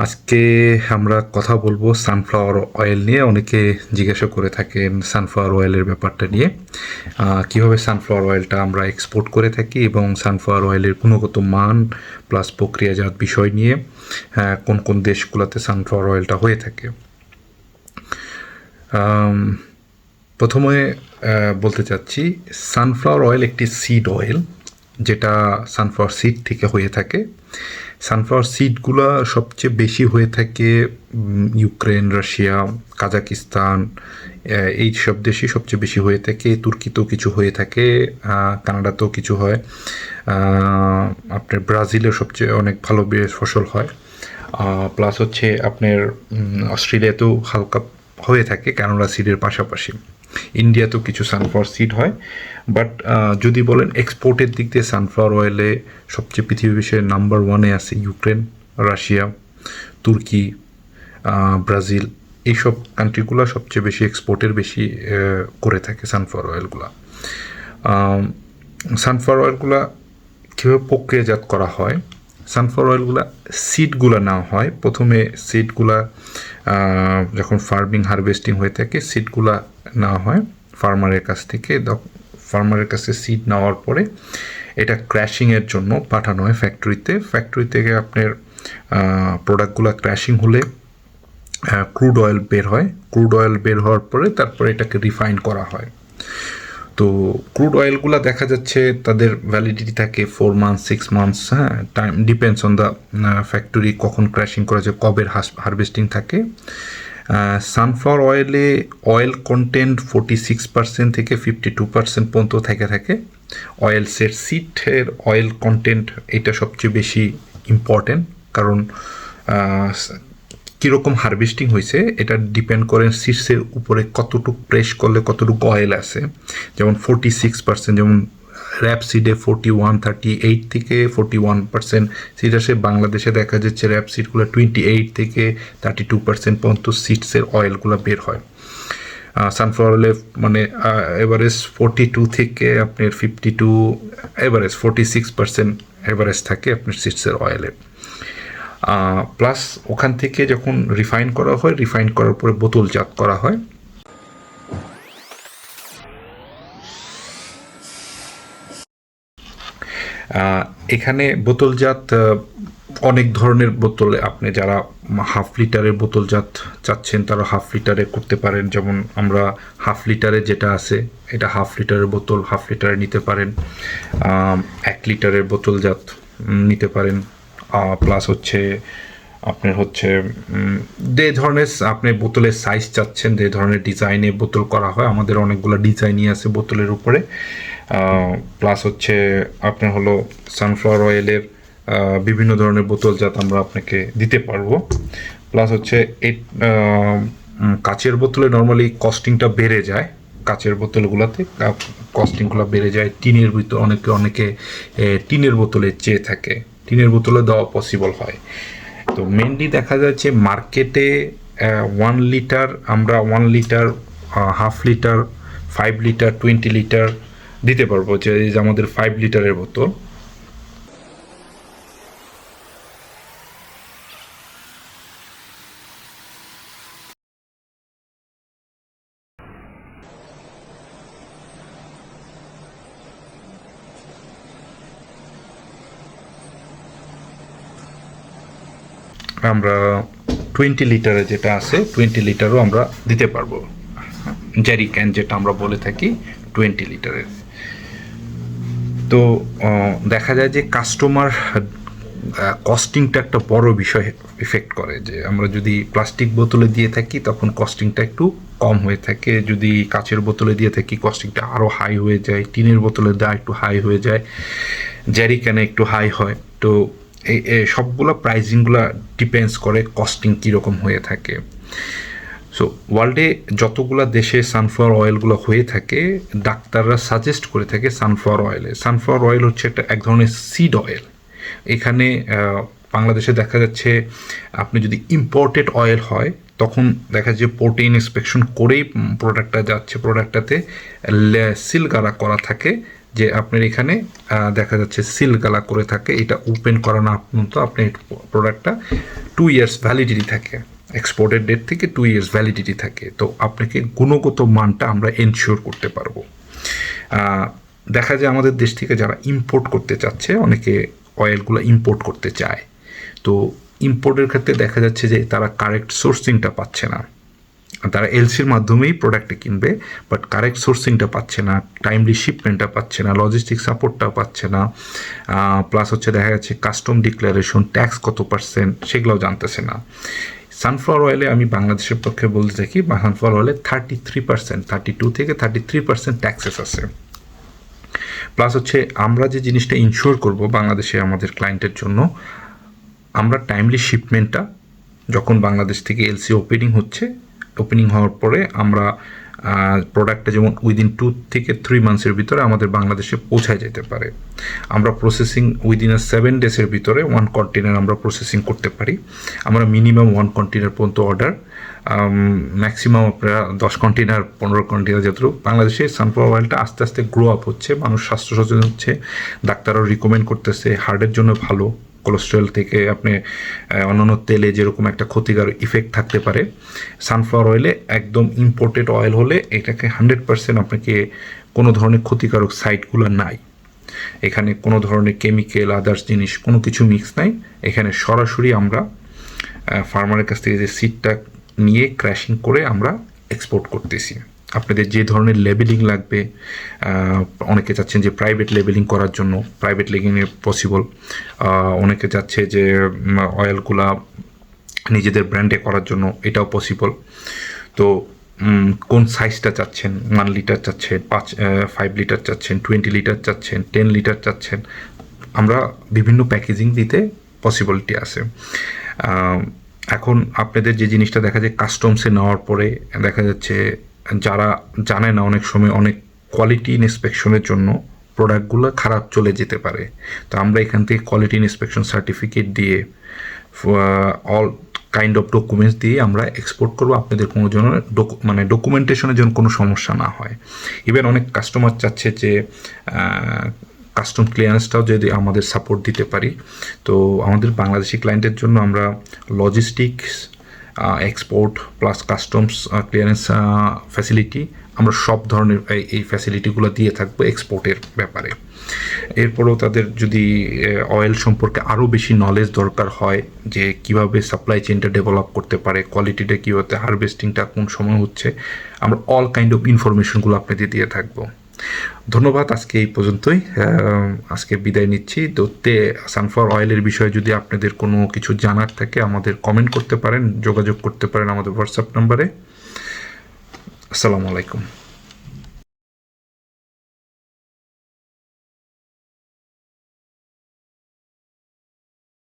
আজকে আমরা কথা বলবো সানফ্লাওয়ার অয়েল নিয়ে। অনেকে জিজ্ঞাসা করে থাকেন সানফ্লাওয়ার অয়েলের ব্যাপারটা নিয়ে, কীভাবে সানফ্লাওয়ার অয়েলটা আমরা এক্সপোর্ট করে থাকি এবং সানফ্লাওয়ার অয়েলের গুণগত মান প্লাস প্রক্রিয়াজাত বিষয় নিয়ে কোন কোন দেশগুলোতে সানফ্লাওয়ার অয়েলটা হয়ে থাকে। প্রথমে বলতে চাচ্ছি, সানফ্লাওয়ার অয়েল একটি সিড অয়েল, যেটা সানফ্লাওয়ার সিড থেকে হয়ে থাকে। সানফ্লাওয়ার সিডগুলো সবচেয়ে বেশি হয়ে থাকে ইউক্রেন, রাশিয়া, কাজাকিস্তান, এই সব দেশই সবচেয়ে বেশি হয়ে থাকে। তুর্কিতেও কিছু হয়ে থাকে, কানাডাতেও কিছু হয়, আপনার ব্রাজিলের সবচেয়ে অনেক ভালো বেশ ফসল হয়, প্লাস হচ্ছে আপনার অস্ট্রেলিয়াতেও হালকা হয়ে থাকে ক্যানোলা সিডের পাশাপাশি। ইন্ডিয়াতেও কিছু সানফ্লাওয়ার সিড হয়। বাট যদি বলেন এক্সপোর্টের দিক দিয়ে সানফ্লাওয়ার অয়েলে সবচেয়ে পৃথিবী বিশ্বের নাম্বার ওয়ানে আছে ইউক্রেন, রাশিয়া, তুর্কি, ব্রাজিল। এইসব কান্ট্রিগুলো সবচেয়ে বেশি এক্সপোর্টের বেশি করে থাকে সানফ্লাওয়ার অয়েলগুলো। সানফ্লাওয়ার অয়েলগুলো কীভাবে প্রক্রিয়াজাত করা হয়? সানফ্লাওয়ার অয়েলগুলো সিডগুলো নেওয়া হয়। প্রথমে সিডগুলা যখন ফার্মিং হারভেস্টিং হয়ে থাকে, সিডগুলা নেওয়া হয় ফার্মারের কাছ থেকে। ফার্মারের কাছে সিড নেওয়ার পরে এটা ক্র্যাশিংয়ের জন্য পাঠানো হয় ফ্যাক্টরিতে। ফ্যাক্টরি থেকে আপনার প্রোডাক্টগুলো ক্র্যাশিং হলে ক্রুড অয়েল বের হয়। ক্রুড অয়েল বের হওয়ার পরে তারপরে এটাকে রিফাইন করা হয়। তো ক্রুড অয়েলগুলো দেখা যাচ্ছে তাদের ভ্যালিডিটি থাকে 4 মান্থস, 6 মান্থস। হ্যাঁ, time depends on the factory, কখন ক্র্যাশিং করেছে, কবে হারভেস্টিং থাকে। সানফ্লাওয়ার অয়েলে অয়েল কন্টেন্ট 46% থেকে 52% পর্যন্ত থাকে। অয়েলসের সিডের অয়েল কন্টেন্ট এটা সবচেয়ে বেশি ইম্পর্টেন্ট, কারণ কীরকম হারভেস্টিং হয়েছে এটা ডিপেন্ড করেন সিডসের উপরে কতটুকু প্রেস করলে কতটুকু অয়েল আছে। যেমন 46%, যেমন র্যাপ সিডে 41-38 থেকে 41% সিড আসে। বাংলাদেশে দেখা যাচ্ছে র্যাপ সিডগুলো 28 থেকে 32% পর্যন্ত সিডসের অয়েলগুলো বের হয়। সানফ্লাওয়ার অয়েলে মানে এভারেজ 42 থেকে আপনার 52, এভারেজ 46% এভারেজ থাকে আপনার সিডসের অয়েলে। প্লাস ওখান থেকে যখন রিফাইন করা হয়, রিফাইন করার পরে বোতলজাত করা হয়। এখানে বোতলজাত অনেক ধরনের বোতলে, আপনি যারা হাফ লিটারের বোতলজাত চাচ্ছেন তারা হাফ লিটারে করতে পারেন। যেমন আমরা হাফ লিটারে যেটা আছে এটা হাফ লিটারের বোতল, হাফ লিটারে নিতে পারেন। 1 লিটারের বোতলজাত নিতে পারেন। প্লাস হচ্ছে আপনার হচ্ছে যে ধরনের আপনি বোতলের সাইজ চাচ্ছেন, যে ধরনের ডিজাইনে বোতল করা হয়, আমাদের অনেকগুলো ডিজাইনই আছে বোতলের উপরে। প্লাস হচ্ছে আপনার হলো সানফ্লাওয়ার অয়েলের বিভিন্ন ধরনের বোতলজাত আমরা আপনাকে দিতে পারবো। প্লাস হচ্ছে এই কাচের বোতলে নর্মালি কস্টিংটা বেড়ে যায়, কাচের বোতলগুলোতে কস্টিংগুলো বেড়ে যায়। টিনের ভিতর অনেকে টিনের বোতলে চেয়ে থাকে, টিনের বোতলে দেওয়া পসিবল হয়। তো মেনলি দেখা যাচ্ছে মার্কেটে 1 লিটার, আমরা 1 litre, half litre, 5 litre, 20 litre দিতে পারবো। যে আমাদের 5 লিটারের বোতল, আমরা 20 লিটারে যেটা আছে 20 লিটারও আমরা দিতে পারবো। জেরি ক্যান যেটা আমরা বলে থাকি 20 লিটারের। তো দেখা যায় যে কাস্টমার কস্টিংটা একটা বড় বিষয় এফেক্ট করে। যে আমরা যদি প্লাস্টিক বোতলে দিয়ে থাকি তখন কস্টিংটা একটু কম হয়ে থাকে, যদি কাচের বোতলে দিয়ে থাকি কস্টিংটা আরও হাই হয়ে যায়, টিনের বোতলে দেওয়া একটু হাই হয়ে যায়, জেরি ক্যানে একটু হাই হয়। তো এই সবগুলো প্রাইসিংগুলো ডিপেন্ডস করে কস্টিং কীরকম হয়ে থাকে। সো ওয়ার্ল্ডে যতগুলো দেশে সানফ্লাওয়ার অয়েলগুলো হয়ে থাকে, ডাক্তাররা সাজেস্ট করে থাকে সানফ্লাওয়ার অয়েলে। সানফ্লাওয়ার অয়েল হচ্ছে এক ধরনের সিড অয়েল। এখানে বাংলাদেশে দেখা যাচ্ছে আপনি যদি ইম্পোর্টেড অয়েল হয় তখন দেখা যাচ্ছে পোর্টে ইন্সপেকশন করেই প্রোডাক্টটা যাচ্ছে, প্রোডাক্টটাতে সিল করা থাকে যে আপনার এখানে দেখা যাচ্ছে সিল গালা করে থাকে, এটা ওপেন করা না পর্যন্ত আপনি প্রোডাক্টটা 2 ইয়ার্স ভ্যালিডিটি থাকে, এক্সপোর্টের ডেট থেকে 2 ইয়ার্স ভ্যালিডিটি থাকে। তো আপনাকে গুণগত মানটা আমরা এনশিওর করতে পারবো। দেখা যায় আমাদের দেশ থেকে যারা ইম্পোর্ট করতে চাচ্ছে, অনেকে অয়েলগুলো ইম্পোর্ট করতে চায়, তো ইম্পোর্টের ক্ষেত্রে দেখা যাচ্ছে যে তারা কারেক্ট সোর্সিংটা পাচ্ছে না। তারা এলসির মাধ্যমেই প্রোডাক্টটা কিনবে, বাট কারেক্ট সোর্সিংটা পাচ্ছে না, টাইমলি শিপমেন্টটা পাচ্ছে না, লজিস্টিক সাপোর্টটা পাচ্ছে না, প্লাস হচ্ছে দেখা যাচ্ছে কাস্টম ডিক্লারেশন, ট্যাক্স কত পার্সেন্ট সেগুলোও জানতেছে না। সানফ্লাওয়ার অয়েলে আমি বাংলাদেশের পক্ষে বলতে থাকি, সানফ্লাওয়ার অয়েলে 33%, 32 থেকে 33% ট্যাক্সেস আছে। প্লাস হচ্ছে আমরা যে জিনিসটা ইনশিওর করব বাংলাদেশে আমাদের ক্লায়েন্টের জন্য, আমরা টাইমলি শিপমেন্টটা যখন বাংলাদেশ থেকে এলসি ওপেনিং হওয়ার পরে আমরা প্রোডাক্টটা যেমন উইদিন 2 থেকে 3 মান্থসের ভিতরে আমাদের বাংলাদেশে পৌঁছায় যেতে পারে। আমরা প্রসেসিং উইদিন 7 ডেজের ভিতরে 1 কন্টেনার আমরা প্রসেসিং করতে পারি। আমরা মিনিমাম 1 কন্টেনার পর্যন্ত অর্ডার, ম্যাক্সিমাম আপনারা 10 কন্টেনার 15 কন্টেনার, যতটুকু বাংলাদেশে সানফ্লাওয়ার অয়েলটা আস্তে আস্তে গ্রো আপ হচ্ছে, মানুষ স্বাস্থ্য সচেতন হচ্ছে, ডাক্তাররাও রিকমেন্ড করতেছে, হার্টের জন্য ভালো, কোলেস্ট্রল থেকে আপনি অন্যান্য তেলে যেরকম একটা ক্ষতিকর ইফেক্ট থাকতে পারে, সানফ্লাওয়ার অয়েলে একদম ইম্পোর্টেড অয়েল হলে এটাকে 100% আপনাকে কোনো ধরনের ক্ষতিকারক সাইডগুলো নাই। এখানে কোনো ধরনের কেমিক্যাল আদার্স জিনিস কোনো কিছু মিক্স নাই। এখানে সরাসরি আমরা ফার্মারের কাছ থেকে যে সিডটা নিয়ে ক্র্যাশিং করে আমরা এক্সপোর্ট করতেছি। আপনাদের যে ধরনের লেবেলিং লাগবে, অনেকে চাচ্ছেন যে প্রাইভেট লেবেলিং করার জন্য, প্রাইভেট লেবেলিংয়ে পসিবল। অনেকে চাচ্ছে যে অয়েলগুলা নিজেদের ব্র্যান্ডে করার জন্য, এটাও পসিবল। তো কোন সাইজটা চাচ্ছেন, 1 লিটার চাচ্ছেন, 5 লিটার চাচ্ছেন, 20 লিটার চাচ্ছেন, 10 লিটার চাচ্ছেন, আমরা বিভিন্ন প্যাকেজিং দিতে পসিবিলিটি আছে। এখন আপনাদের যে জিনিসটা দেখা যায় কাস্টমসে নেওয়ার পরে দেখা যাচ্ছে যারা জানে না, অনেক সময় অনেক কোয়ালিটি ইন্সপেকশনের জন্য প্রোডাক্টগুলো খারাপ চলে যেতে পারে। তো আমরা এখান থেকে কোয়ালিটি ইন্সপেকশন সার্টিফিকেট দিয়ে অল কাইন্ড অফ ডকুমেন্টস দিয়ে আমরা এক্সপোর্ট করবো, আপনাদের কোনো জন্য ডকুমেন্টেশনের জন্য কোনো সমস্যা না হয়। ইভেন অনেক কাস্টমার চাচ্ছে যে কাস্টম ক্লিয়ারেন্সটাও যদি আমাদের সাপোর্ট দিতে পারি। তো আমাদের বাংলাদেশি ক্লায়েন্টের জন্য আমরা logistics, export plus customs clearance facility, আমরা সব ধরনের এই ফ্যাসিলিটিগুলো দিয়ে থাকবো এক্সপোর্টের ব্যাপারে। এরপরেও তাদের যদি অয়েল সম্পর্কে আরও বেশি নলেজ দরকার হয়, যে কিভাবে সাপ্লাই চেইনটা ডেভেলপ করতে পারে, কোয়ালিটিটা কীভাবে, হারভেস্টিংটা কোন সময় হচ্ছে, আমরা অল কাইন্ড অফ ইনফরমেশনগুলো আপনাদের দিয়ে থাকবো। ধন্যবাদ, আজকে এই পর্যন্তই, আজকে বিদায় নিচ্ছি। তো সানফ্লাওয়ার অয়েলের বিষয়ে যদি আপনাদের কোনো কিছু জানার থাকে আমাদের কমেন্ট করতে পারেন, যোগাযোগ করতে পারেন আমাদের হোয়াটসঅ্যাপ নাম্বারে। আসসালামু আলাইকুম।